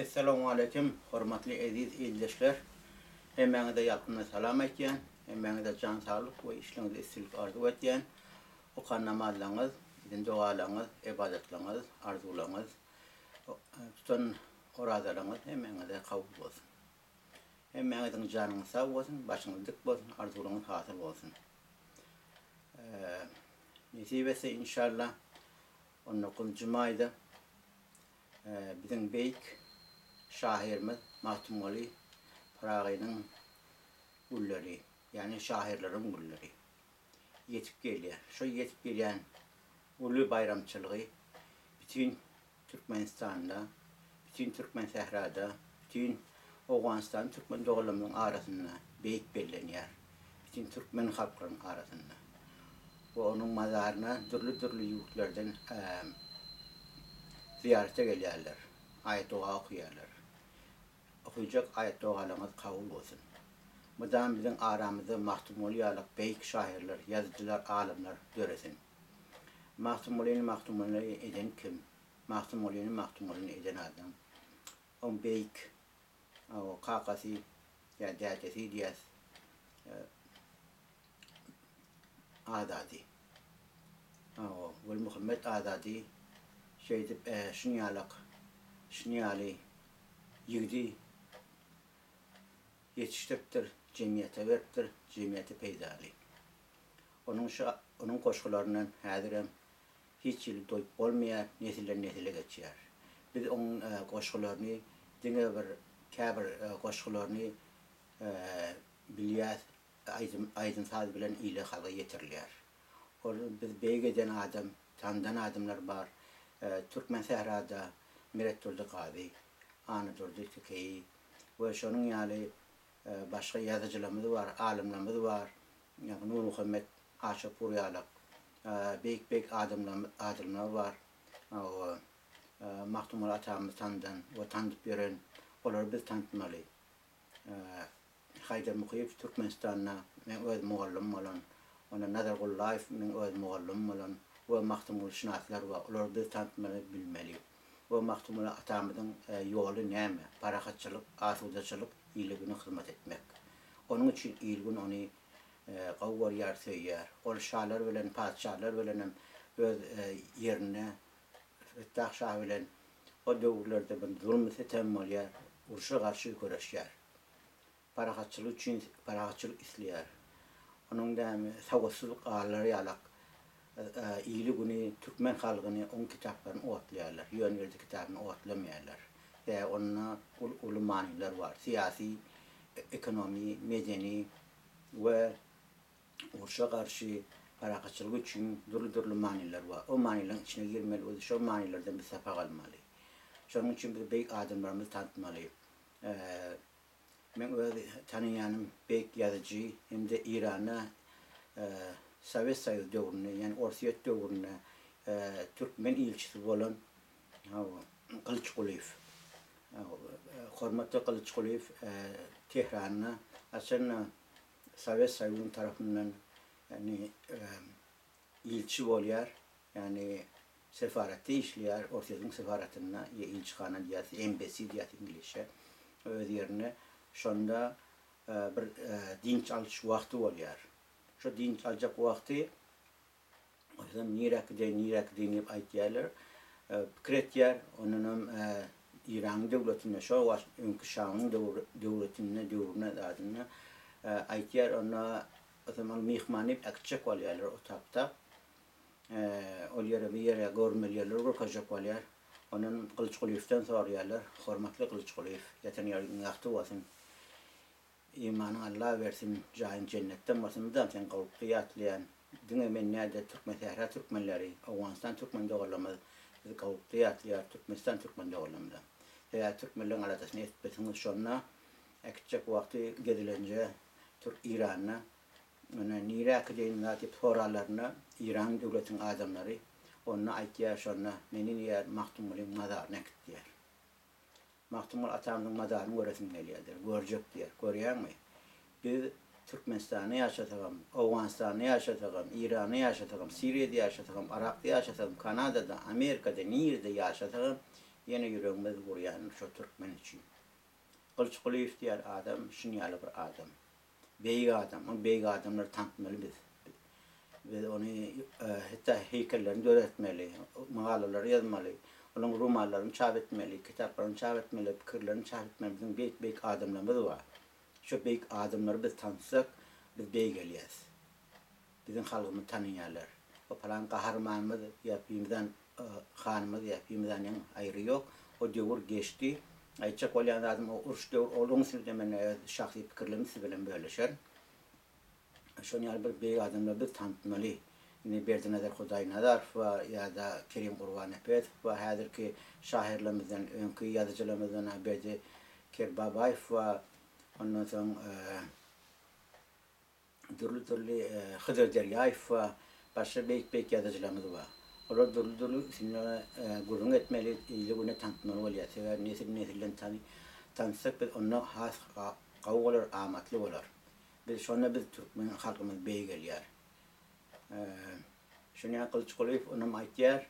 Esselamu aleyküm, hormatly aziz izleyijiler. Hemmeňize ýalkyna salam aýtýan, hemmeňize can sağlyk we işlerinize issillik arzu etýän. Okan namazlaryňyz, din dogalaryňyz, ibadetlaryňyz, arzularyňyz, tutan orazalaryňyz hemmeňize kabul bolsun. Hemmeňiziň janyňyz sag bolsun, başyňyz dik bolsun, arzularyňyz hasyl bolsun. Nesip etse inşallah 19 Mayda bizim beýik şahirimiz Mahtum Ali Paragynyň gulleri, yani şahirleriň gulleri yetip gelýär. Şo yetip gelýän uly bayramçylygy bütün Türkmenistanda, bütün Türkmen sehrada, bütün Owganistan Türkmen dogalamynyň arasynda beýik bellenýär. Bütün Türkmen halklarynyň arasynda. Bu onuň mazaryna türlü ýurtlardan ziyarete gelýärler. Ayet doga okuýarlar. Okuyacak ayet dogalarymyz kabul bolsun. Mudam biziň aramyzda Mahtum Ali ýalyk beýik şairler, ýazyjylar, alimler göresin. Mahtum Ali eden kim? Mahtum Ali eden adam. On beýik o kakasy ýa dädesi diýäs Azadi. Ol Muhammed Azadi şeýdip şuny ýigdi yetiştiripdir, jemgyýete beripdir, jemgyýeti peýdali. Onuň goşgularyndan häzirem hiç ýyl doýup bolmaýar, nesilden nesile geçýär. Biz onuň goşgularyny diňe bir käbir goşgularyny bilýär, aýdym saz bilen ýyly halga ýetirilýär. Biz beýik eden adam, tandan adamlar bar. Türkmen sehrada Miret Durdy, Ana Durdy Tükeyi we şonuň ýaly başga ýazyjylarymyz bar, alimlerimiz bar. Ýani Nur Muhammed Aşapur ýalyk beýik adamlar bar. Mahtum Ali atamyz tandan we tanıdyp beren, olar biz tanıtmaly. Haýdar Mukyip Türkmenistanda men öz mugallim bolan, ona Nazar Gullaýew men öz mugallim bolan we Mahtum Ali şinaslar bar. Olar biz tanıtmaly, bilmeli. Bu Mahtum Ali atamyzyň ýoly näme? Parahatçylyk, asudaçylyk ýyligine hyzmat etmek. Onuň üçin ýylgyn ony gowwar ýar söýýär. Ol şahlar bilen, padşahlar bilen öz ýerine Fettah şah bilen o döwürlerde bir zulm sitem bolýar, uruşa garşy göreşýär. Parahatçylyk üçin parahatçylyk isleýär. Onuň dämi sawatsyzlyk ağalary ýalyk ýyligini Türkmen halkyny on kitaplaryny owatlýarlar. Ýönverdi kitabyny owatlamýarlar. Onna uly manylar bar. Siyasi, ekonomi, medeni we uruşa garşy parahatçylyk üçin durly manylar bar. O manylaryň içine girmeli, o şo manylardan bir sapa galmaly. Şonuň üçin biz beýik adamlarymyzy tanıtmaly. Men öz tanıýanym beýik ýazyjy hem-de Irana Sovet Soýuz döwrüne, ýani Orsiýet döwrüne Türkmen ilçisi bolan Kılıçkuliýew. Hormatly Kılıçkuliýew Tehranyna aşan Sovet Soýuzynyň tarapyndan ýani ilçi bolýar, ýani sefaratda işleýär, Orsiýetyň sefaratyna ilçihana diýär, embassy diýär inglizçe. Öz ýerine şonda bir dinç alyş wagty bolýar. Şo dinç aljak wagty oýdan nirak diýip aýtýarlar. Kretýär, onuň İran döwletine şo was öňkü döwrüne dadyna aýtýar, ona o zaman mihmanyp akçak bolýarlar o tapda. Ol ýere bir ýere görmelýärler, gorkajak bolýar. Onuň Kılıçkuliýewden sorýarlar, hormatly Kılıçkuliýew, ýeten ýeriniň ýagty bolsun. İmanyň Allah bersin, jaýyn jennetden bolsun, da sen gowukly ýatlaýan. Diňe men näde Türkmen sehra türkmenleri, Owganistan türkmen dogalamaz, biz gowukly ýatlaýar, Türkmenistan türkmen dogalamaz. Türkmenleriň arasynda etbesiň şonna akçak wagty gedilenje Iranyna ona nirak diýen ýatyp soralaryna İran döwletiniň adamlary onna aýtýar şonna meni ýer Mahtum Ali mazaryna gitdiler. Mahtum Ali atamyň mazaryny göresim gelýärdir, görjek diýer. Görýärmi? Biz Türkmenistanda ýaşasagam, Owganistanda ýaşasagam, Iranda ýaşasagam, Siriýede ýaşasagam, Irakda ýaşasagam, Kanadada, Amerikada, nirde ýaşasagam Yine yüreğimiz vuruyan şu Türkmen için. Kılıçkılıyev diyen adam, şinyalı bir adam. Beygi adam, o beygi adamları tanıtmalı biz. Biz onu hatta heykellerini öğretmeli, mağalaları yazmalı, onun romanlarını çap etmeli, kitaplarını çap etmeli, fikirlerini çap etmeli. Bizim beyik adamlarımız var. Şu beyik adamları biz tanıtsak, biz beygeliyiz. Bizim halkımızı tanıyanlar. O falan kahramanımız yapımızdan hanımız yapımızdan yan ayrı yok. O devur geçti. Ayçak olan adam o uruş devur olduğunu söylemen şahsi fikirlerimiz bilen böyleşer. Şunu yani bir bey adamla bir tanıtmalı. Yine Berdi Nazar Huday Nazar ya da Kerim Kurban Epet ve hadir ki şairlerimizden, önkü yazıcılarımızdan Berdi Kerbabayev ve ondan sonra türlü Hıdır Deryayev ve başka beyik yazıcılarımız var. Onlar türlü sinirle gurur etmeli, ilgili tanıtmalı oluyor. Sever nesilden tanısak biz onunla has kavu olur, amatlı olur. Biz şuna biz Türkmen halkımız beygeliyor. Şuna Kılıçkılıyev onun aytıyor.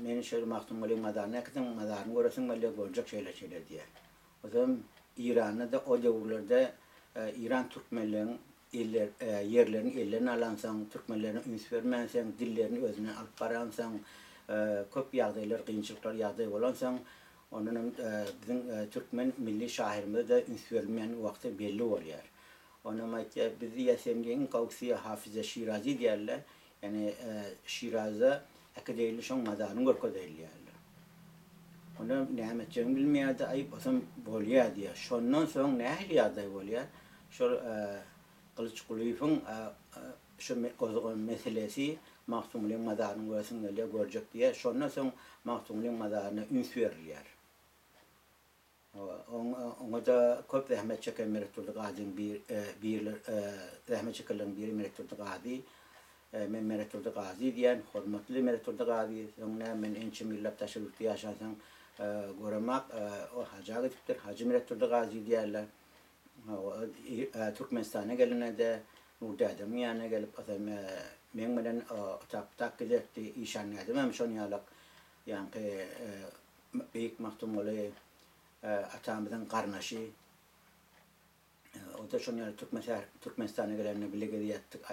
Meni şöyle mahtumali madarına kızım madarını görürsün böyle görecek şeyler diye. O zaman İran'da da o devirlerde İran Türkmenlerin yerlerini alansan, Türkmenlerine üns vermensen, dillerini özüne alıp baransan, köp yağdaylar, kıyınçılıklar yağday olansan, onun bizim Türkmen milli şairimize de üns vermeyen vakti belli oluyor. Onun aytıyor, bizi yasemliğin kavksiye Hafize Şirazi diyorlar. Yani Şiraz'a akadeyli şun madarını görko deyliyorlar. Onu Nihametçiğin bilmeyen ayıp olsun bolya diye. Şundan sonra ne ahliyaday bolya? Şu Kılıçkılıyev'in şu kozgun meselesi Mahtumlu'nun madarını görsün öyle görecek diye. Şundan sonra Mahtumlu'nun madarına üns veriliyor. Ona da köp rahmet çeken Meretullah Gazi'nin rahmet çekilen biri Meretullah Gazi. Men Meretullah Gazi diyen, hürmetli Meretullah Gazi. Sonra men ençi millet taşırıklı yaşasan görmek o hacı gittir. Hacı Meretullah Gazi diyorlar. Türkmenistan'a gelene de Nurdi Adem'in yanına gelip men bilen tak giderdi işan edem hem şonu yalak yani büyük mahtumulu atamızın karnaşı o da şonu yalak Türkmenistan'a gelene bile gidiyattık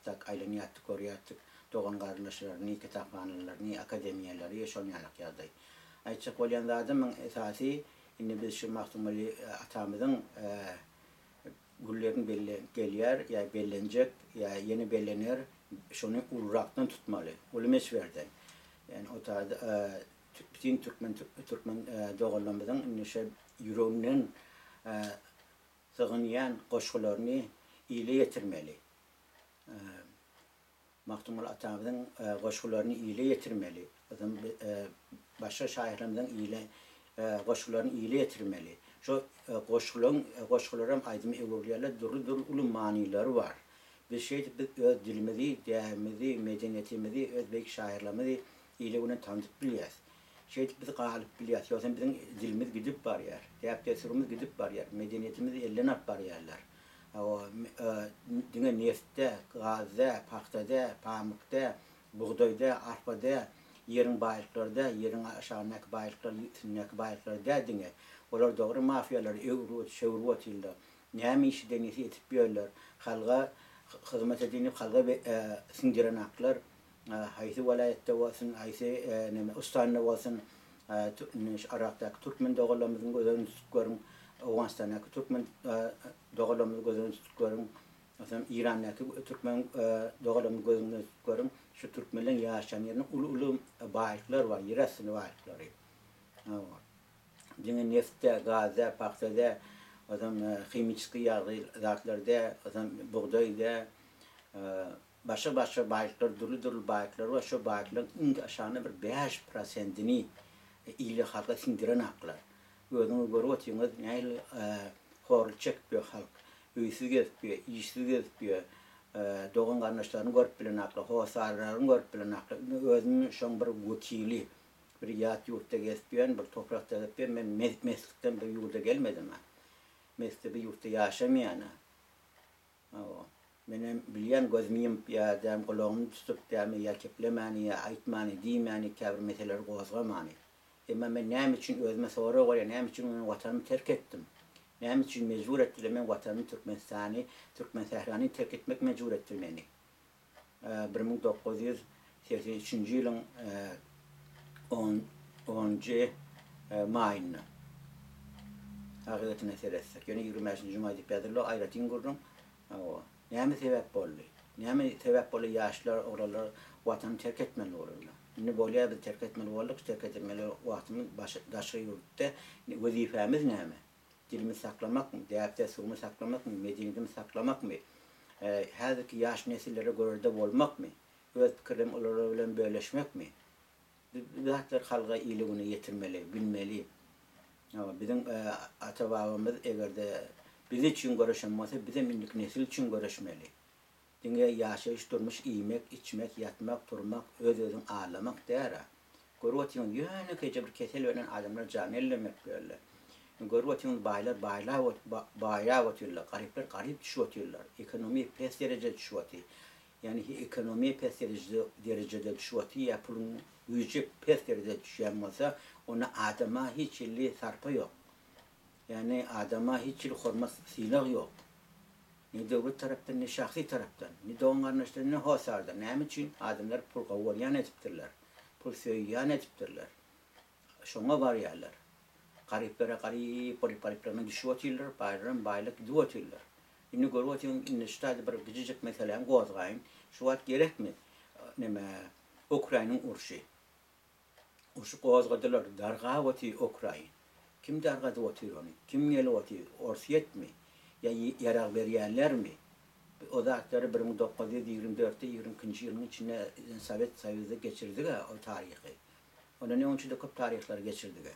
tak aylını yattık oraya yattık doğan karnaşlarını kitaphanelerini akademiyaları şonu yalak yazdı. Ayçak olan da adamın esası inni biz şu mahtumulu atamızın güllerin geliyor ya bellenecek ya yeni bellenir şunu uğraktan tutmalı. Ulmeş verdi. Yani o tarzda bütün Türkmen doğullarımızın nişe yüreğinin sığınayan koşullarını iyile getirmeli. Mahtumul atamızın koşullarını iyile getirmeli. Başka şairlerimizin iyile koşullarını iyile getirmeli. Şu koşullarım aydın evliyalar duru ulu manileri var. Bir şey dilimizi, değerimizi, medeniyetimizi, özbek şairlerimizi ile bunu tanıtıp biliyoruz. Biz galip biliyoruz. Yoksa bizim dilimiz gidip var yer. Değer tesirimiz gidip var yer. Medeniyetimiz elden var yerler. Dine neftte, gazda, paktada, pamukta, buğdayda, arpada, yerin baylıklarda, yerin aşağındaki baylıklar, üstündeki baylıklar derdine. Onlar doğru mafyalar, şevrut ile neymi işi denesi etip biliyorlar. Halka hizmet edinip halka sindiren aklar. Haysi velayette olsun, haysi ustanlı olsun. Irak'taki Türkmen doğularımızın gözünü tutuyorum. Afganistan'daki Türkmen doğularımızın gözünü tutuyorum. İran'daki Türkmen doğularımızın gözünü tutuyorum. Şu Türkmenlerin yaşayan yerine ulu baylıklar var, yerasını baylıkları. Dine neftte, gazda, paktada, kimyasal yağlarda, buğdayda, başka baylıklar, durlu baylıklar var. Şu baylıkların en aşağına bir 5%'ini iyili halka sindiren haklar. Gözünü görüyorsunuz, yani horlu çekmiyor halk. Üysüz gezmiyor, işsiz gezmiyor. Doğan kardeşlerini görüp bilen haklar, hosarlarını görüp bilen haklar. Özünün şun bir vekili. Bir yat yurtta gezpiyen, bir toprakta gezpiyen, ben meslekten bir yurda gelmedim. Meslekte bir yurtta yaşamayana. Benim bilen gözmeyim ya dem kulağımı tutup dem ya keplemani ya aytmani dimani kabir meseleleri kozgamani. Ama ben neyim için özüme soru var ya, neyim için ben vatanımı terk ettim? Neyim için mecbur ettiler ben vatanımı Türkmen Sahranı terk etmek mecbur ettiler beni. 1983 yılın 10. mayında. Hakikatine seretsek. Yani 25. Cuma dip yadılı ayratin gurrum. Neymi sebep oldu? Neymi sebep oldu yaşlılar oralar vatanı terk etmeli oralar. Ne böyle bir terk etmeli olduk, terk etmeli vatanı daşı yurtta vazifemiz neymi? Dilimi saklamak mı? Deyapte suğumu saklamak mı? Medeniyetimi saklamak mı? Her yaş nesillere görde olmak mı? Öz fikrim onlarla bölüşmek mi? Bizler halka iyiliğini yetirmeli, bilmeli. Ama bizim ata-babamız eğer de biz için görüşmezse bizim indik nesil için görüşmeli. Dinge yaşayış durmuş, yemek, içmek, yatmak, durmak, özün ağlamak der. Görüyorsun yönü kece bir kesel önen adamlar canı ellemek böyle. Görüyorsun baylar otuyorlar, garip düşüyorlar. Ekonomi pes derece düşüyor. Yani ekonomi pes derecede düşüyor. Yapılın yüce pes derecede düşüyorsa ona adama hiç illi sarpa yok. Yani adama hiç illi hormat silah yok. Ne devlet taraftan ne şahsi taraftan. Ne de onların işte ne hasarda. Ne için adamlar pul kavuryan etiptirler. Pul söyleyen etiptirler. Şuna var yerler. Gariplere gariplerine düşüyorlar. Baylık gidiyorlar. Şimdi görüyorsun işte bir küçücük mesela Gozgay'ın şu an gerek mi? Ukrayna'nın urşu. Urşu Gozgay'dalar darga vati Ukrayna. Kim darga vati onu? Kim yeli vati? Orsiyet mi? Ya yarar veriyenler mi? O zatları 1924'te 22. yılın içinde Sovyet Sovyeti geçirdi o tarihi. Onun ne için de çok tarihler geçirdi.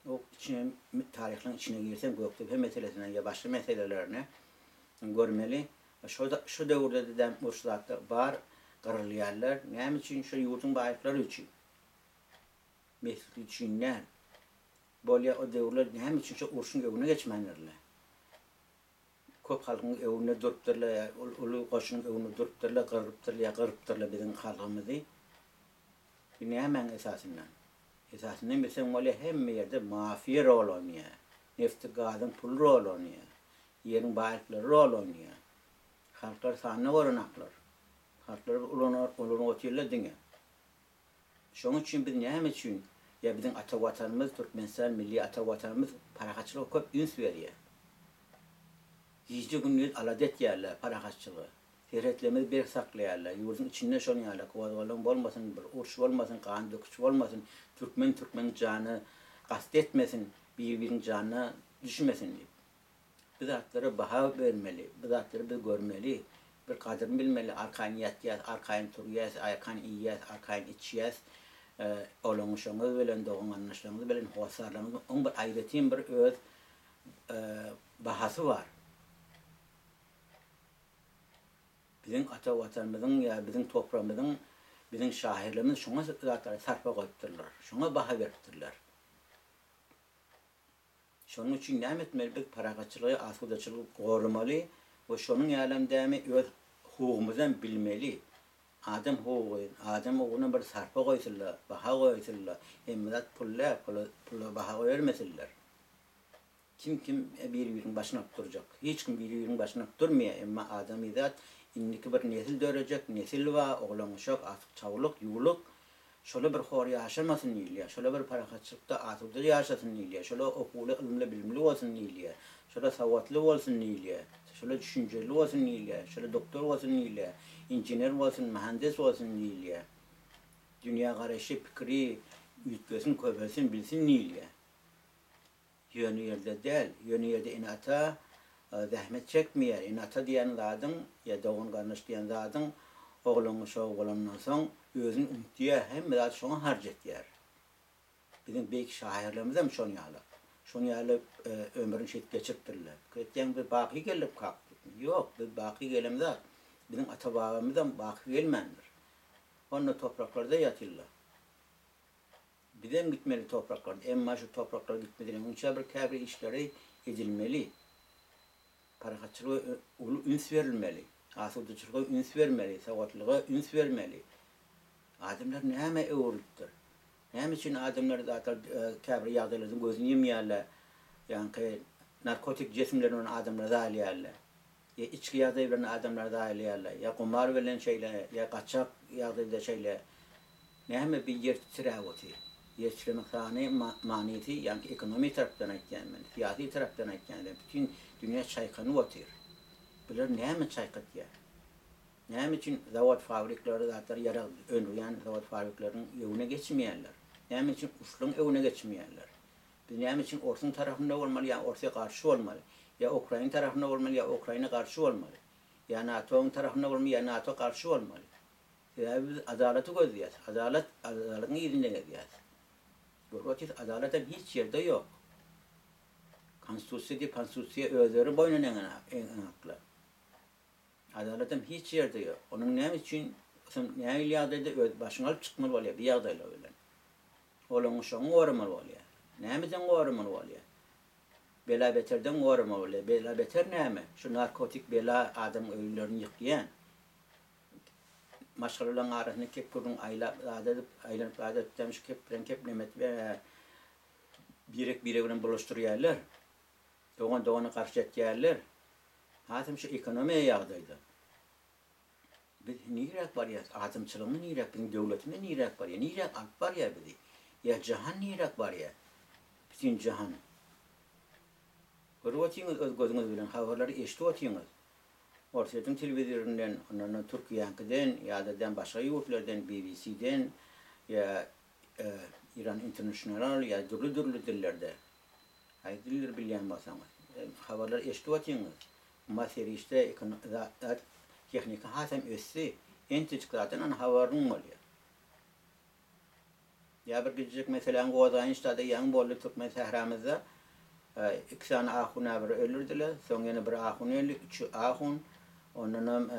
O içine tarihlerin içine girsen Göktepe meselesinden ya başka meselelerine görmeli. Şu devirde de Urşulat'ta var kırılıyarlar. Ne için? Şu yurdun bayrakları için. Mesut içinler. Böyle o devirler ne için? Şu Urşun evine geçmenlerle. Köp halkın evine duruptırlar, ulu koşun evine duruptırlar, kırıptırlar bizim halkımızı. Ne hemen esasından. Esasından mesela böyle hem yerde mafiye rol oynuyor. Nefti gazın pul rol oynuyor. Yerin bayrakları rol oynuyor. Halklar sahne oranaklar. Halklar ulunu otuyorlar dünya. Şunun için biz ne için? Ya bizim ata vatanımız, Türkmenistan milli ata vatanımız parakaçılığı köp üns veriyor. Yüzde günlük aladet yerler, parakaçılığı. Seyretlemez bir saklayarlar. Yurdun içinde şunu yerler. Kovadgalın olmasın, bir urş olmasın, kan döküş olmasın. Türkmen canı kastetmesin, birbirinin canına düşmesin diye. Biz atları baha vermeli, biz atları biz görmeli. Bir kadrini bilmeli, arkayın yatıyaz, arkayın turuyaz, arkayın iyiyaz, arkayın içiyaz. Olunuşumuz bilen, doğun anlaşılığımız bilen, hoşarlığımız, onun bir ayrıtın bir öz bahası var. Bizim ata vatanımızın ya bizim toprağımızın, bizim şahirlerimiz şuna zatları sarpa koyuptırlar, şuna baha veriptirler. Şunun için ne etmeli? Biz parakaçılığı, asudaçılığı korumalı ve şunun yalemdemi öz hukukumuzdan bilmeli. Adam hukuku, adam hukukuna bir sarpa koysunlar, baha koysunlar. Emmedat pulla baha vermesinler. Kim birbirinin başına duracak? Hiç kim birbirinin başına durmuyor. Ama adam izat indiki bir nesil dörecek, nesil var, oğlan uşak, artık çavuluk, yuğuluk. Şöyle bir hor yaşamasın iyiliye, şöyle bir parakaçlıkta atıpta yaşasın iyiliye, şöyle okulu, ilimli, bilimli olsun iyiliye, şöyle savatlı olsun iyiliye, şöyle düşünceli olsun iyiliye, şöyle doktor olsun iyiliye, injiner olsun, mühendis olsun iyiliye. Dünya karşı fikri yüzgesin, köpesin, bilsin iyiliye. Yönü yerde değil, yönü yerde inata zahmet çekmeyer. İnata diyen zadın, ya doğun karnış diyen zadın, oğlunu şoğu olandan sonra özünü umutiye hem de şunu harcet yer. Bizim belki şairlerimiz hem şunu yağlık. Şunu yağlık ömrün şehit geçirttirler. Kretken bir baki gelip kalktık. Yok, bir baki gelemez. Bizim ata-babamızdan baki gelmendir. Onun topraklarda yatırlar. Bizim gitmeli topraklarda. Emma şu topraklara gitmediğine bunca bir kabri işleri edilmeli. Parakaçılığı üns verilmeli. Asudaçılığa üns vermeli. Savatlığa üns vermeli. Adamlar neyme öğrettir? Hem için adamlar zaten kabri yağdırların gözünü yemeyerler. Yani narkotik cisimlerin adamlar da alıyorlar. Ya içki yağdırların adamlar da alıyorlar. Ya kumar verilen şeyler, ya kaçak yağdırılan şeyler. Ne bir yer tiravati. Yer tiramak maniyeti yani ekonomi taraftan etken, siyasi taraftan etken. Bütün dünya çaykanı otur. Bunlar ne çaykat ya? Ne için zavat fabrikleri zaten yara önleyen zavat fabriklerin evine geçmeyenler. Ne için uçlun evine geçmeyenler. Biz ne için Orsun tarafında olmalı ya Orsu'ya karşı olmalı. Ya Ukrayna tarafında olmalı ya Ukrayna karşı olmalı. Ya NATO'nun tarafında olmalı ya NATO karşı olmalı. Ya biz adaleti gözleyeceğiz. Adaletin yerinde gözleyeceğiz. Görüyoruz adaletin hiç yerde yok. Konstitusiya özleri boynuna en haklı. Adaletin hiç yerde yok. Onun ne için ne iliyadıydı başına alıp çıkmalı oluyor bir yağdayla öyle. Onun şonu uğramalı oluyor. Nemeden uğramalı oluyor. Bela beterden uğramalı oluyor. Bela beter neme? Şu narkotik bela adam ölülerini yıkayan. Maşgalılan arasını kepkurun aylanıp adet demiş keplemet ve birbirine buluşturuyorlar. Doğana karşı etkilerler. Hatem şu ekonomiye yağdaydı. Biz nirak var ya, adamçılığın nirak, bizim devletimiz nirak var ya, nirak alp var ya bizi. Ya cihan nirak var ya, bütün cihan. Görüyorsunuz öz gözünüz bilen, haberleri eşitiyorsunuz. Ortadan televizyondan, ondan Türkiye'den ya da başka yurtlardan, BBC'den ya İran International ya türlü dillerde. Hay diller bilen basanız. Haberleri eşitiyorsunuz. Maseri işte teknik hatem össi entikzaten havarın oluyor. Ya bir gidecek mesela Gozayn işte yan bollu Türkmen sahramızda iki tane ahuna bir ölürdüler. Sonra yine bir ahun öldü, üç ahun. Ondan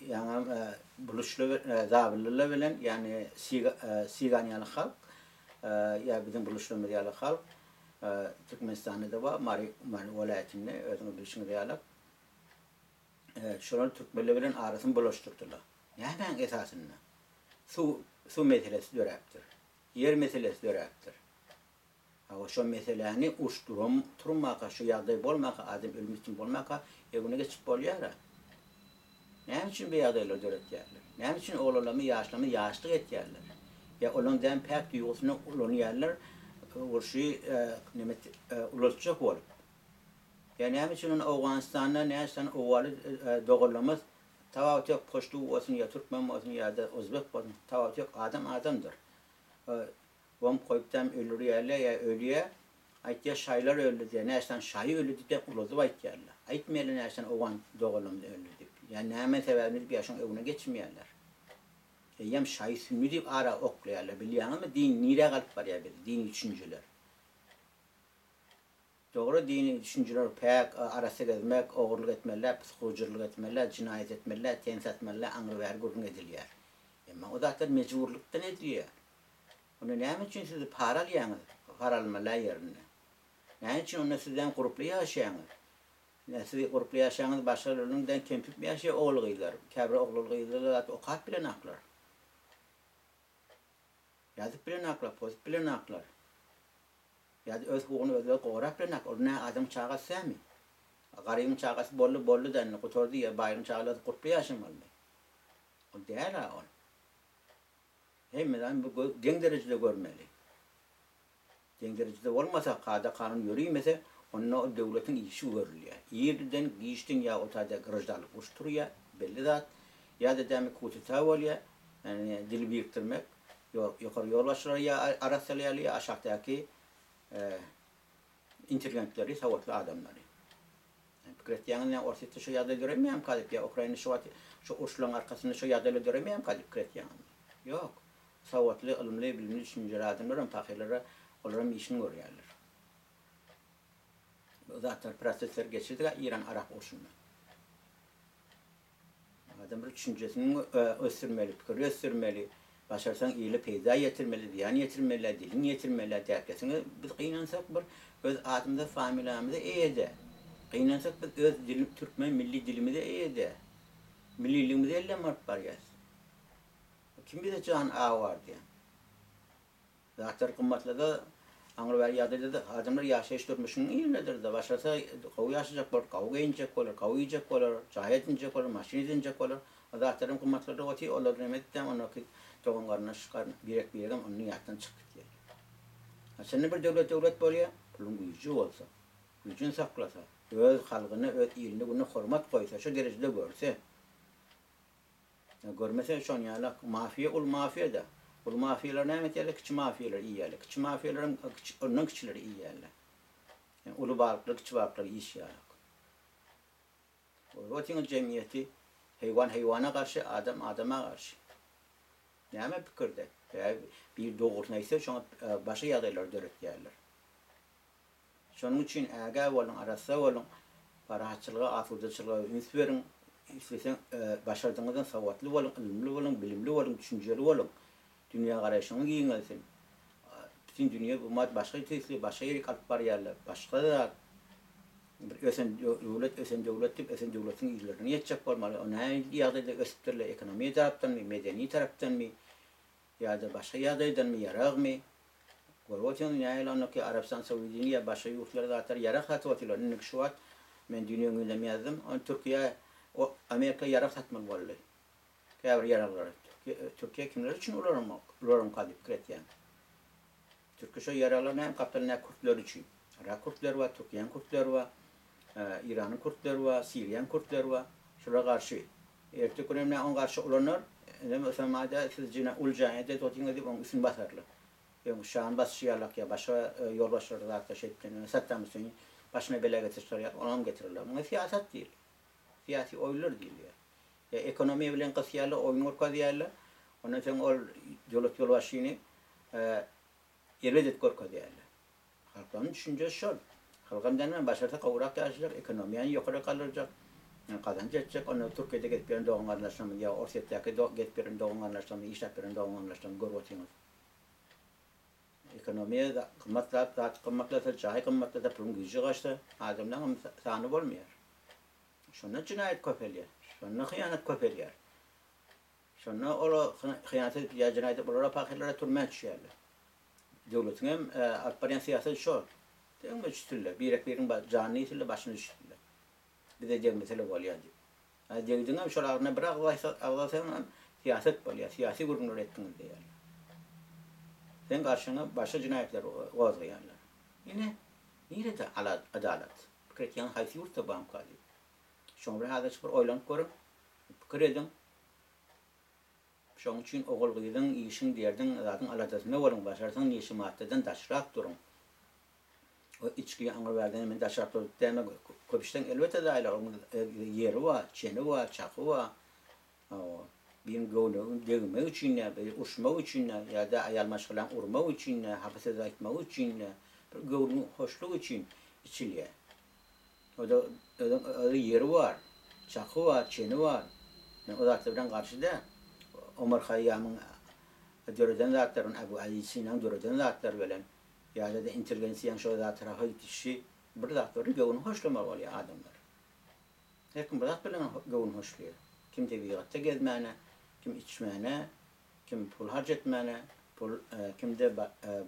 yana buluşlu zabillerle bilen yani Siganyalı halk ya bizim buluşluğumuz yalı halk Türkmenistan'da da var, Mari vilayetinde özünü bilişini yalı. Şuranın Türkmenlerin arasını buluşturdular. Yani esasında su meselesi dörektir. Yer meselesi dörektir. Ama şu meseleni turmaka, şu yağday bolmaka, adam ölmüştün bolmaka, evine geçip bolyara. Ne için bir yağdayla dörek yerler? Ne için oğlanlarımı yaşlık et yerler? Ya olandan pek duygusunu olan yerler, urşu ulaşacak olup. Yani hem için Afganistan'da ne için ovalı doğrulamaz tavaf yok Pashtu olsun ya Türkmen olsun ya da Özbek olsun tavaf yok adamdır. Vom koyuptan ölür yerler ya ölüye aytya şaylar öldü diye ne için şayı öldü diye uladı vayt yerler. Aytmeyeler ne için ovan doğrulamda öldü diye. Yani ne sebebini bir yaşın evine geçmeyenler. Yem şayı sünni deyip ara oklayarlar biliyor ama din nire kalıp var ya bir din düşünceler. Doğru dini düşünceler pek arası gezmek, oğurluk etmeler, psikolojik etmeler, cinayet etmeler, tenis etmeler, anı vergurun ediliyor. Ama o zaten mecburluktan ediliyor. Onu ne için sizi paralayanız, paralamalar yerine? Ne için onu sizden gruplu yaşayanız? Ne sizi gruplu yaşayanız başkalarından kempik bir yaşaya oğulgıylar. Kebri oğulgıylar zaten o kat bile naklar. Yazık bile naklar, pozitif bile naklar. Ya öz huğunu özü qoğraq bilen ona adam çağası sami. Garibin çağası bollu denli kutordu ya bayırın çağası qurtlu yaşamalı. O değil ha on. Hem bu den derecede görmeli. Den derecede olmasa qada kanun yürüymese onun devletin işi görülüyor. Yerden geçtin ya otada gırıcdalık uçturuyor belli zat ya da demek kututaval ya yani dil biriktirmek yukarı yollaşır ya arasalı ya aşağıdaki inteligentleri, savutlu adamları. Kretiyanın ortada şu yadda göremeyem kalıp ya Ukrayna şu uçluğun arkasında şu yadda göremeyem kalıp Kretiyanın. Yok. Savutlu, ılımlı, bilimli düşünceli adamların fakirlere onların işini görüyorlar. Zaten prosesler geçirdi İran Arap olsunlar. Adamın düşüncesini östürmeli, fikri östürmeli. Başarsan iyili peyda yetirmeli, diyan yetirmeli, dilin yetirmeli, derkesini biz kıynansak bir öz adımda, familyamızda iyiydi. Kıynansak biz öz Türkmen milli dilimizi iyiydi. Milliliğimizi elle martbar yaz. Kim bize can ağa var diye. Zatlar kımmatla da anır ver yadıyla da adamlar yaşayış durmuşun iyi nedir de başlasa kavu yaşayacak olur, kavu inecek olur, kavu yiyecek olur, cahit inecek olur, maşin inecek olur. Zatların kımmatları oti olur demetten onu ki doğan karnına çıkar birek onun niyattan çıkıp diye. Senin bir devlet böyle bunun gücü olsa, gücün saklasa, öz halkını, öz ilini bunu hürmet koysa, şu derecede görse, görmese şu an yani mafiye ul mafiye de. Ul mafiyeler ne metyerler? Küçük mafiyeler iyi yerler. Küçük mafiyelerin onun küçükleri iyi yerler. Yani ulu balıklı, küçük balıkları iyi iş yerler. Rotin cemiyeti hayvana karşı, adama karşı. Ne mi fikirde? Bir doğru neyse şu an başka yadaylar dörük yerler. Şunun için eğer olun, arası olun, parahatçılığa, afurdaçılığa üns verin, istesen başardığınızdan savatlı olun, ilimli olun, bilimli olun, düşünceli olun. Dünya karayışını giyin olsun. Bütün dünya bu madde başka tesli, başka yeri kalıp var yerler. Başka da bir ösen devletin iyilerini yetecek olmalı. Ona yadayla ösüptürle ekonomi taraftan mı, medeni taraftan mı, ya da başka yadaydan mı, yarar mı? Gorbaçov'un yayılanı ki Arabistan Saudiyini ya başka yurtlarda atar yarak hatvatıyorlar. Ne şu an ben dünya gündemi yazdım. Türkiye o Amerika yarak satmalı vallahi. Kâr yaraklar. Türkiye kimler için uğrarım kalıp kretiyen. Türkiye şu yaraklar ne kaptan ne Kürtler için. Irak Kürtler var, Türkiye'nin Kürtler var, İran'ın Kürtler var, Suriye'nin Kürtler var. Şuraya karşı. Ertesi gün ne on karşı olanlar. Mesela madde siz cina ulcaya de totinga deyip onun isim basarlar. Yani şahın basışıyalak ya başka yolbaşları da arkadaş ettiğini sattan mısın? Başına bela getirmişler ya ona mı getirirler? Ama siyaset değil. Siyasi oylar değil ya. Ekonomi bilen kısıyarla oyun orkadıyarla. Ondan sonra o devlet yolbaşını yerledet korkadıyarla. Halkların düşüncesi şu. Halkın denen başarıda kavurak yaşayacak, ekonomiyen yukarı kalacak. Yani kazanç edecek, onu Türkiye'de getirilen doğum anlaşımı ya Orset'teki getirilen doğum anlaşımı, işletmenin doğum anlaşımı görüyorsunuz. Ekonomiye da kımmatla çay kımmatla bunun gücü kaçtı. Adamdan sanı olmuyor. Şuna cinayet köpeliyor. Şuna hıyanet köpeliyor. Şuna o hıyanet ya cinayet olarak fakirlere turmen düşüyorlar. Devletin hem akbariyen siyaset şu. Değil mi düştüler? Birin canlı itiyle başını düştüler. Bir de mesele oluyor. Devletin hem şuralarına bırak ağlasın siyaset oluyor. Siyasi kurumlar ettiniz diyorlar. Sen karşına başka cinayetler ozlayanlar. Yine nerede adalet? Kretiyan haysi yurtta bağım kalıyor. Sonra hada çıkır oylanıp görün. Fikir edin. Şunun için oğul gıydın, işin derdin, zaten aladasına olun. Başarsan işi maddeden taşırak durun. O içkiyi anır verdiğini hemen taşırak durun. Deme köpüşten elbette dahil. Yeri var, çeni var, çakı var. Bir gönlün degme için uçma için ya da ayal maşgılan urma için hapse etme için gönlün hoşluğu için içiliyor. O da yeri var, çakı var, çeni var. O zatlardan karşıda Ömer Hayyam'ın dörden zatların Ebu Ali Sinan'ın dörden zatlar veren ya da inteligensiyan şu zatlara kişi bir zatları gönlün hoşlama var ya adamlar. Her kim bir zat bilen gönlün hoşluyor. Kim tebiatta gezmene, kim içmene, kim pul harcetmene, kim de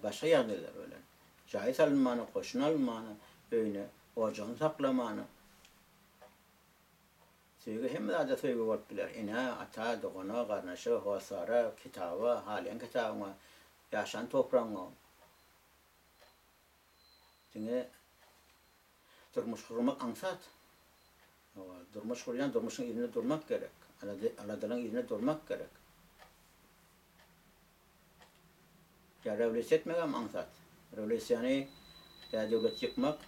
başka yerdeler öyle. Caiz alınmanı, koşun alınmanı, öyle ocağını saklamanı. Sevgi hem de sevgi var bilir. İne, ata, doğuna, karnaşı, hosara, kitabı, halen kitabına, yaşan toprağına. Çünkü durmuş kurmak ansat. Durmuş kuruyan durmuşun yerine durmak gerek. Aladığının yerine durmak gerek. Ya revolüsyon etmeyem ansat. Revolüsyonu ya devlet yıkmak,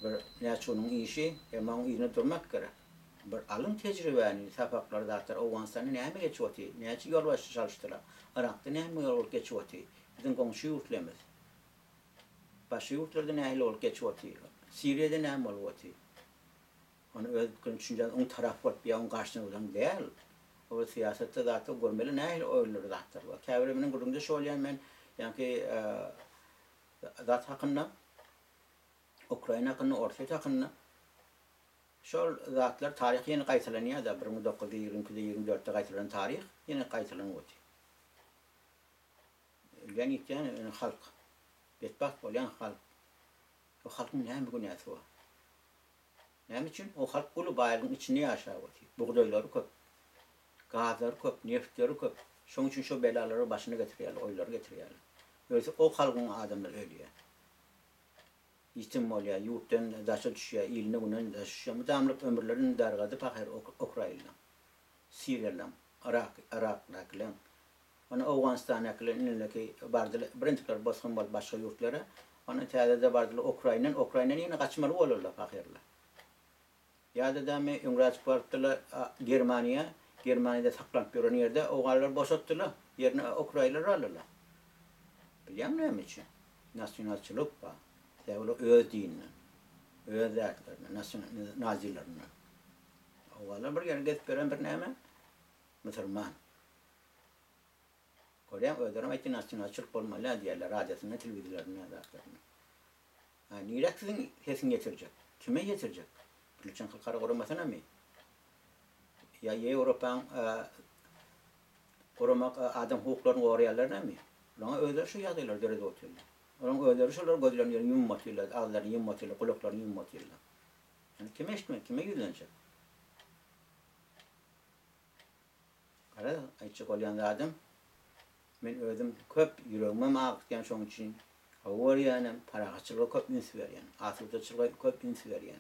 bir neçunun işi, ama onun yerine durmak gerek. Bir alım tecrübeni, sapaklarda atar, o vansanı neyme geçiyordu, neyçi yol başı çalıştılar. Irak'ta neyme yol geçiyordu, bizim komşu yurtlarımız. Başka yurtlarda neyme yol geçiyordu, Suriye'de neyme yol geçiyordu. Onu özgün düşünce, onun tarafı var, bir onun karşısına olan değil. O siyasette zaten görmeli neyme oyları zaten var. Kavramının kurumda söyleyen ben, yani zat hakkında, Ukrayna hakkında, Orta hakkında, şu zatlar tarih yeni kayıtlanıyor da 1920'de 24'te kayıtlanan tarih yeni kayıtlanıyor. Ölen iten halk. Betbaht bolan halk. O halkın näme günäsi var? Näme için? O halk bulu bayılığın içinde yaşar var. Buğdayları köp. Gazları köp, neftleri köp. Şoň üçin şo belaları başına getirýärler, oýlary getirýärler. Öýse o halkyň adamlar ölýär. İçim bolýar, ýurtdan daşa düşýär, iline günen daşa düşýär. Mudamlyk ömürlerini dargady pahar Ukraina, Siriýalar, Irak'dakiler. Ona Awganistan'dakiler inleki bardylar, birinçiler basgyn bolup başga ýurtlara. Ona täzede bardylar Ukraina'dan ýene gaçmaly bolarlar pahirler. Ýa-da däme Üngräç bardylar Germaniýada saklanyp ýören ýerde oğallar boşatdylar. Ýerine Ukrainalar aldylar. Bilýän näme üçin? Nasionalçylyk bar. Däwle öz dinine, öz zätlerine, nazilerine. Oğallar bir ýere gezip beren bir näme? Musulman. Koreýan özlerine aýtdy nasionalçylyk bolmaly diýerler, radiosyna, telewiziorlaryna, zätlerine. Niýetsiň hesin getirjek? Kime getirjek? Birleşen Halkara Guramasına mı? Ya Avrupa'nın korumak adam hukuklarını koruyanlarına mı? Ona özleri şu yazıyorlar, derede oturuyorlar. Ona özleri şular gözlerini yummatıyorlar, ağızlarını yummatıyorlar, kulaklarını yummatıyorlar. Yani kime eşitmek, kime yüzlenecek? Kara aytçık olan adam, men özüm köp yüreğime mağıtken şoň için, hawaryanem, paragaçılığa köp üns berýän, asyldaçylyga köp üns berýän.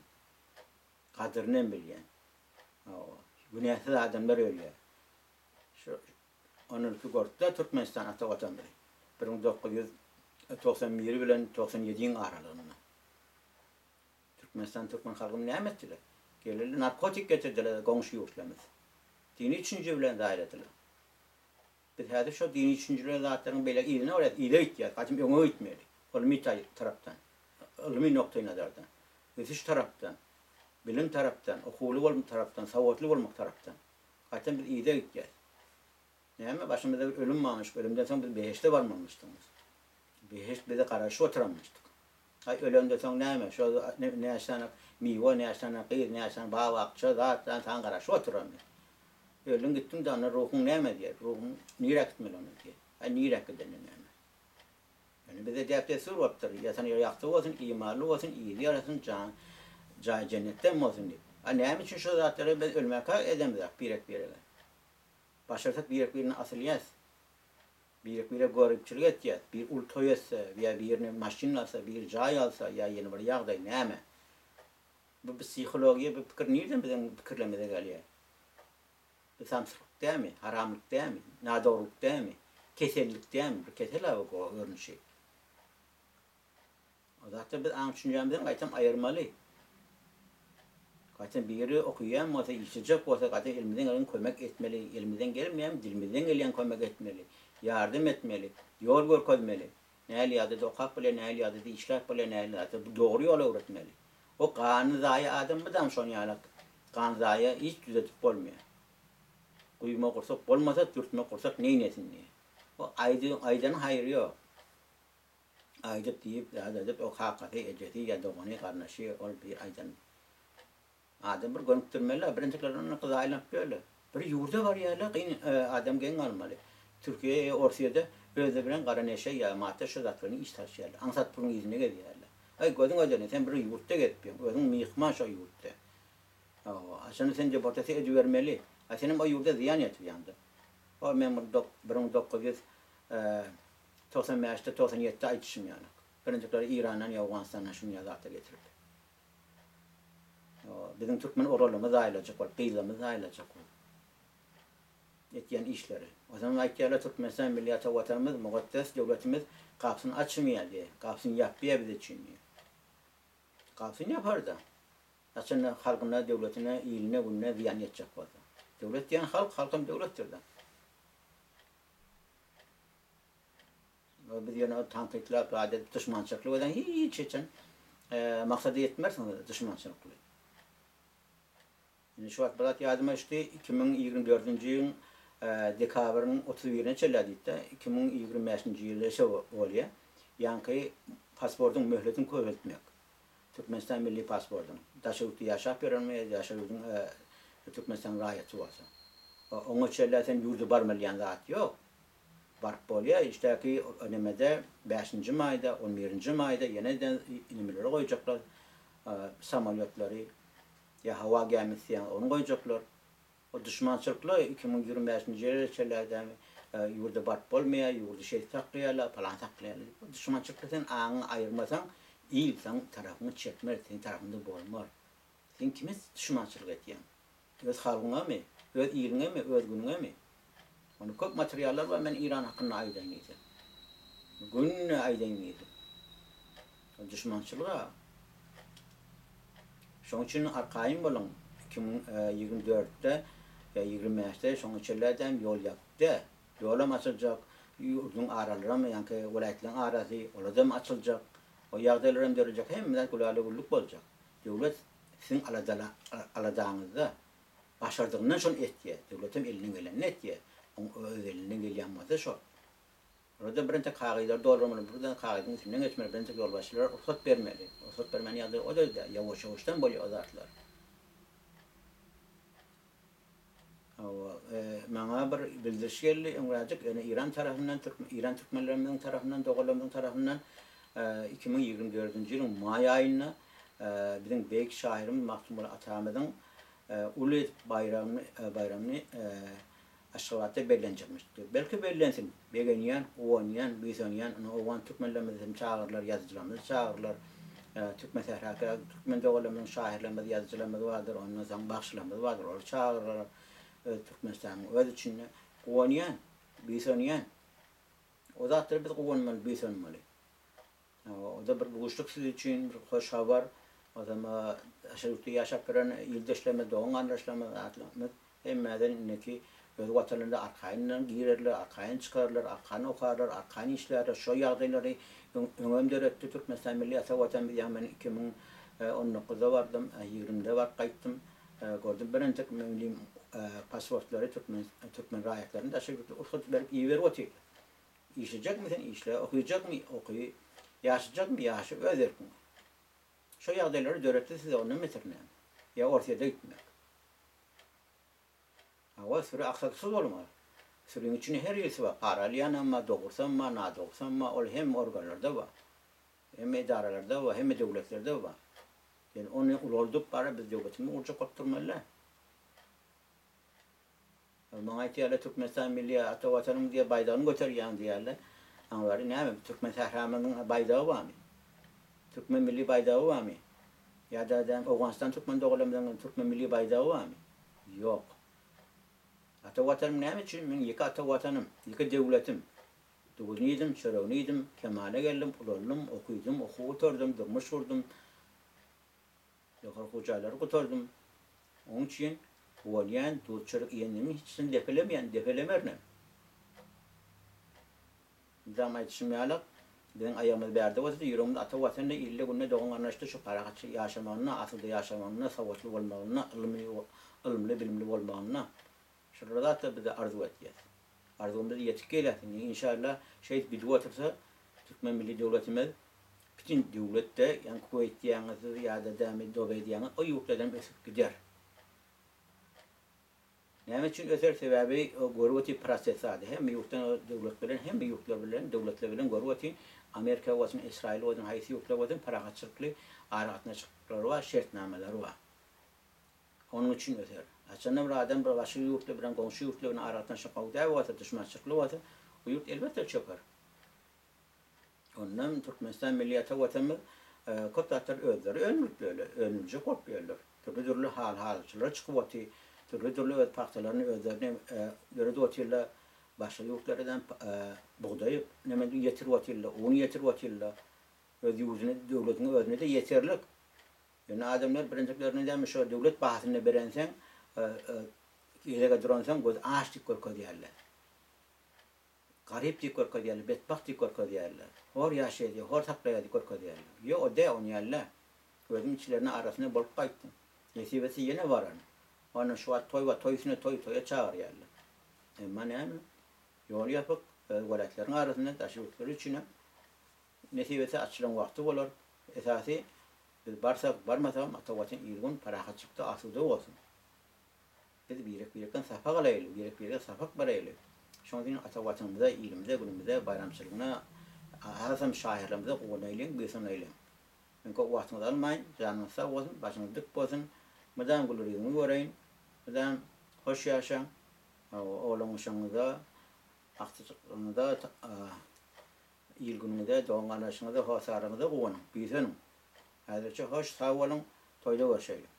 Kadrını bilýän. Günäsiz adamlar ölýär. Şu onurky gortda Türkmenistan ata watan biri. 1991 bilen 97 aralygynda. Türkmen halkyny näme etdiler? Gelirler narkotik getirdiler goňşy ýurtlarymyz. Dini üçinji bilen dair etdiler. Biz häzir şu dini üçinjiler zatlaryň beýle iline öýret, ile ýetýär, gaçym öňe gitmeli. Ulmy tarapdan, ulmy nokta nazardan. Biz şu tarapdan, bilim tarapdan, okuly bolmak tarapdan, sawatly bolmak tarapdan. Gaçym biz ide gitýär. Näme başymyzda bir ölüm varmış, ölümden soň biz beheşte barmamışdyk. Beheşt bize garaşy oturammışdyk. Ay ölümden soň näme? Şu näşana miwa, näşana qyr, näşana bawa, akça zatdan taň garaşy oturammy. Ölüm gitdim de ana ruhun näme diýer? Ruhun nirä gitmeli onu diýer. Ay nirä gideni näme? Yani bize däpde sur waptyr. Ya sana ýakty bolsun, imanly bolsun, iýi ýarasyn can, jaý jennetden bolsun diýip. Ay näme üçin şu zatlary biz ölmäke edemizak birek-birege. Başarsak birek-birine asylyas. Birek-bire gorupçylyk etýär. Bir ul toý etse, ýa birine maşin alsa, bir jaý alsa, ýa ýene bir ýagdaý näme? Bu psihologiýa, bu pikir nerden bilen pikirlemede gelýär? Bu samsyrlyk dämi, haramlyk dämi, nadawrlyk dämi, kesellik dämi? Bir kesel o görnüşi. O zatda biz aň düşünjämizden gaýtam aýyrmaly. Gaýtam biri okuýan bolsa, işlejek bolsa, gaýtam ilmiden kömek etmeli, ilmiden gelmeýän, dilimizden gelýän kömek etmeli, ýardym etmeli, ýol görkezmeli. Näli ýa-da okap bilen, näli ýa-da işläp bilen, näli ýa-da bu dogry ýola öwretmeli. O gany zaýy adamdan şonu ýalak. Gan zaýy hiç düzetip bolmaýar. Guýma gursak bolmasa, dürtme gursak neýnesin diýe. O aýdan haýry ýok. Aýda diýip, ýa-da o hakaty ejeti ýa-da ony garnaşy ol bir aýdan. Adam bir görüntürmeli, birinçilerden gyzaýlap böyle. Bir ýurda bar ýaly adam geň almaly. Türkiýe, Orsiýada özü bilen garanaşy ýa mata şu zatlaryny iş taşýarlar. Ansat bulyň ýüzüne gelýärler. Ay gözüň öýdeni sen bir ýurtda getipň, özüň myhman şo ýurtda. Aşany sen deportasy edip bermeli. Senin o ýurda ziyan ýetýärdi. O men 1995-de 97-de aýtýşym ýaly. Birinçiler İrandan ýa Awganistandan şunu ýazatda getirip. Bizim Türkmen oralymyz aýlajak bol, gylymyz aýlajak bol. Etýän işleri. O zaman aýtýarlar Türkmenistan milliýet watanymyz, muqaddas döwletimiz gapsyny açmaýar diýe. Gapsyny ýapmaýar biz üçin. Gapsyny ýapar da. Açyny halkyna, döwletine, iline, günne ziyan ýetjek bolsa. Döwlet diýen halk, halkym döwletdir da. Biz ýene tanqidler, adet düşmançylyk bilen hiç için maksady ýetmersiň düşmançylyk. Yani şu wagt bilat ýadyma düşdi 2024-nji ýylyň dekabrın 31-ine çellädiýdi. 2025-nji ýylda şo bolýar. Ýanky pasportyň möhletini köretmek. Türkmenistan milli pasportyny. Daşawty ýaşap berenmeýär, daşawtyň Türkmenistan raýaty bolsa. Oňa çelläsen ýurdu barmaly ýan zat ýok. bark bolýar. İşdäki önemede 5-nji maýda, 11-nji maýda ýene-de nimeleri goýjaklar. Samolyotlary ýa hawa gemisi ýa onu goýjaklar. O düşmançylyklar 2025-nji ýylda çelerden ýurda bark bolmaýar, ýurda şey saklaýarlar, falan saklaýarlar. O düşmançylykdan aňy aýyrmasaň, iýilsaň tarapyny çekmer, sen tarapynda bolmar. Sen kime düşmançylyk etýän? Öz halgyňamy, öz ýylyňamy, öz günüňamy? Onu köp materiallar var, men İran hakkında aýdan ýetim. Gün aýdan ýetim. O düşmançylyga. Şoň üçin arkaýyn bolan 2024-de ve 25-de şoň çellerden ýol ýapdy. Ýolam açyljak, ýurdun aralary, ýa-ni welaýetlaryň arasy, oladam açyljak. O ýagdaýlar hem dörecek, hem de gulaly gulluk boljak. Döwlet sizin aladaňyzda başardygyny şonu etdi. Döwletem elinden geleni etdi. Öz elinden gelýän bolsa şo. Orada birinte kagaýlar dolurmaly, buradan kagaýdyň içinden geçmeli, birinte ýolbaşçylar ruhsat bermeli. Ruhsat bermeni ýa-da o da ýawaş-ýawaşdan bolýar o zatlar. Maňa bir bildiriş geldi, öňräjek ýene İran tarapyndan, İran türkmenleriniň tarapyndan, dogalarymyň tarapyndan 2024-nji ýylyň maý aýyna bizim beýik şahirim Mahsum Atamyň Uly bayramyny Aşgabatda bellenjekmişdi. Belki bellensin. Begenýän, owanýan, büýsenýän, owan türkmenlerimiň çağırlar, ýazyjylarymyz çağırlar. Türkmen sähraka, türkmen dogalarymyň şairlerimiz, ýazyjylarymyz bardyr, ondan soň bagşylarymyz bardyr. Ol çağırlar. Türkmenistan'ın öz içinde owanýan, büýsenýän. O zatlar biz owanmaly, büýsenmeli. O da bir buguşluk siz için bir hoş habar. O zaman aşırı yaşap gören ildeşleme, doğun anlaşlama, atlamız. Hemmeden neki öz vatanında arkaýyndan girerler, arkaýyn çıkarlar, arkaýyn okarlar, arkaýyn işlerler, şo ýagdaýlary öňümde ötdi Türkmenistan Milli Ata Watan bir ýa-men 2019-da bardım, 20-de bar gaýtdym. Gördüm birinci milli pasportlary Türkmen raýatlarynda aşağı ursat berip iýer otyk. İşleyecek misin? İşle. Okuyacak mı? Okuy. Yaşayacak mı? Yaşayıp öderkin. Şu ýagdaýlary döretde size onu metirmeyen. Ya ortaya da gitmek. Hava sürü aksaksız olmalı. Sürünün içine her yerisi var. Aralayan ama, doğursan mı, nadoğursan mı, ol hem organlarda var. Hem idaralarda var, hem devletlerde var. Yani onu ulolduk para biz devletimi urca kopturmalı. Bana itiyalı Türkmenistan Milli Ata Vatanım diye baydağını götürüyen diyorlar. Anları ne mi? Türkmen Sahramı'nın baydağı var mı? Türkmen Milli baydağı var mı? Ya da Afganistan Türkmen doğulamından Türkmen Milli baydağı var mı? Yok. Ata Vatanım ne için? Ben yıka Ata Vatanım, yıka devletim. Doğunuydım, şerevniydim, kemale geldim, ulandım, okuydum, oku oturdum, durmuş vurdum. Yukarı hocaları oturdum. Onun için Oğlayan, doğuşçuluk yenimi hiçsin defelemerle. Zaman yetişmeyalak, benim ayağımız berdi olsa, yüreğimde Ata Vatan'da ille gününe doğun anlaştı, şu parakatçı yaşamanına, asılda yaşamanına, savatlı olmanına, ılımlı, bilimli olmanına. Şurada da bize arzu edeceğiz. Arzumda yetkili eylesin. İnşallah şehit bir dua atırsa, Türkmen Milli Devletimiz, bütün devlette, yani Kuveyt diyanızı ya da Dami Dobe diyanızı, o yurtlardan esip gider. Ne için özel sebebi gorvati prosesadi. Hem yurttan devlet bilen, hem yurtlar bilen, devletler bilen gorvati Amerika olsun, İsrail olsun, haysi yurtlar olsun, parakatçılıklı aratnaçlıkları var, şertnameleri var. Onun için özel. Açanım adam bir başı yurtla bilen, komşu yurtla bilen aratnaçlıkları varsa, düşmançılıklı varsa, o yurt elbette çöker. Ondan Türkmenistan Milli Ata Vatanımız kotlatlar önümüzce korkuyorlar. Türlü türlü halçılar çıkıp türlü öz parçalarını özlerine göre de otuyla başka yurtlardan buğdayı hemen getir otuyla, onu getir otuyla öz yüzüne, devletine özüne de yeterlik. Yani adamlar birinciliklerini demiş o devlet bahsine berensen iyilega duransan göz ağaçlık korku diyerler. Garip diye korku diyerler, bedbaht diye korku diyerler. Hor yaşaya diye, hor taklaya diye korku diyerler. Yo o de onu yerler. Gözüm içlerine arasına bolup kayttım. Yesibesi yine varan. Ona şu an toy var, toyusuna toya çağır yerler. Ama ne mi? Yol yapıp, veletlerin arasında taşıdıkları içine nesibesi açılan vakti olur. Esası, biz barmasak, Atavat'ın ilgun paraha çıktı, asılda olsun. Biz birek safak alaylı, birek safak baraylı. Şoňa ata watanymyza, ilimize, günümizde bayramçylygına hazam şairlerimize gowun eýlen, gösen eýlen. Çünki wagtyňyzy almaýyn, janyňyz sag bolsun, başyňyz dik bolsun. Mydam gülüriňi göreýin, mydam hoş ýaşaň. Oğlanyňyza, akçylygyňyza, ilginiňize, doňgalaşyňyza, hosaryňyza gowun, büýseň. Häzirçe hoş, sag bolun, toýda görüşeýlik.